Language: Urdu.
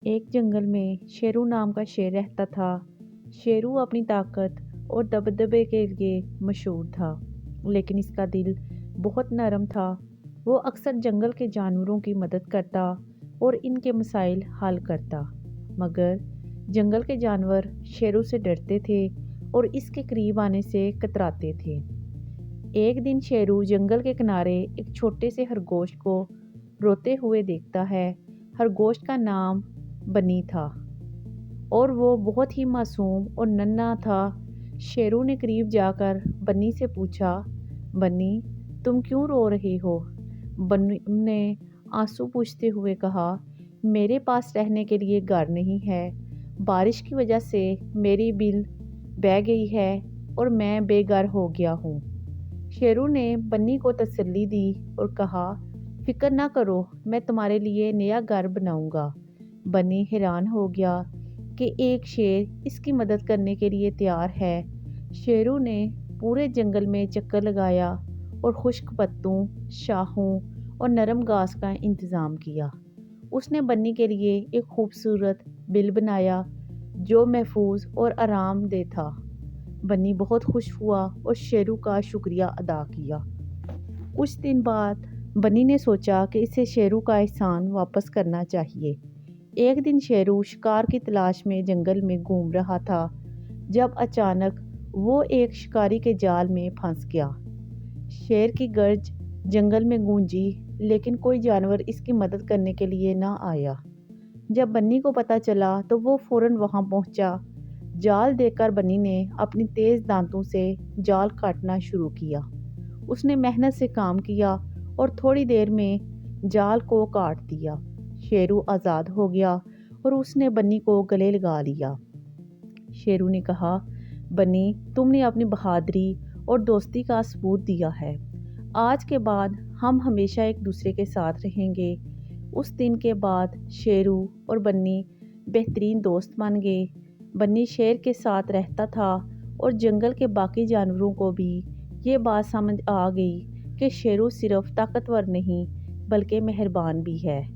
ایک جنگل میں شیرو نام کا شیر رہتا تھا۔ شیرو اپنی طاقت اور دبدبے کے لیے مشہور تھا، لیکن اس کا دل بہت نرم تھا۔ وہ اکثر جنگل کے جانوروں کی مدد کرتا اور ان کے مسائل حل کرتا، مگر جنگل کے جانور شیرو سے ڈرتے تھے اور اس کے قریب آنے سے کتراتے تھے۔ ایک دن شیرو جنگل کے کنارے ایک چھوٹے سے خرگوش کو روتے ہوئے دیکھتا ہے۔ خرگوش کا نام بنی تھا اور وہ بہت ہی معصوم اور ننھا تھا۔ شیرو نے قریب جا کر بنی سے پوچھا، بنی تم کیوں رو رہے ہو؟ بنی نے آنسو پوچھتے ہوئے کہا، میرے پاس رہنے کے لیے گھر نہیں ہے، بارش کی وجہ سے میری بل بہہ گئی ہے اور میں بے گھر ہو گیا ہوں۔ شیرو نے بنی کو تسلی دی اور کہا، فکر نہ کرو، میں تمہارے لیے نیا گھر بناؤں گا۔ بنی حیران ہو گیا کہ ایک شیر اس کی مدد کرنے کے لیے تیار ہے۔ شیرو نے پورے جنگل میں چکر لگایا اور خشک پتوں، شاخوں اور نرم گھاس کا انتظام کیا۔ اس نے بنی کے لیے ایک خوبصورت بل بنایا جو محفوظ اور آرام دہ تھا۔ بنی بہت خوش ہوا اور شیرو کا شکریہ ادا کیا۔ کچھ دن بعد بنی نے سوچا کہ اسے شیرو کا احسان واپس کرنا چاہیے۔ ایک دن شیرو شکار کی تلاش میں جنگل میں گھوم رہا تھا جب اچانک وہ ایک شکاری کے جال میں پھنس گیا۔ شیر کی گرج جنگل میں گونجی، لیکن کوئی جانور اس کی مدد کرنے کے لیے نہ آیا۔ جب بنی کو پتہ چلا تو وہ فوراً وہاں پہنچا۔ جال دیکھ کر بنی نے اپنی تیز دانتوں سے جال کاٹنا شروع کیا۔ اس نے محنت سے کام کیا اور تھوڑی دیر میں جال کو کاٹ دیا۔ شیرو آزاد ہو گیا اور اس نے بنی کو گلے لگا لیا۔ شیرو نے کہا، بنی تم نے اپنی بہادری اور دوستی کا ثبوت دیا ہے۔ آج کے بعد ہم ہمیشہ ایک دوسرے کے ساتھ رہیں گے۔ اس دن کے بعد شیرو اور بنی بہترین دوست بن گئے۔ بنی شیر کے ساتھ رہتا تھا اور جنگل کے باقی جانوروں کو بھی یہ بات سمجھ آ گئی کہ شیرو صرف طاقتور نہیں بلکہ مہربان بھی ہے۔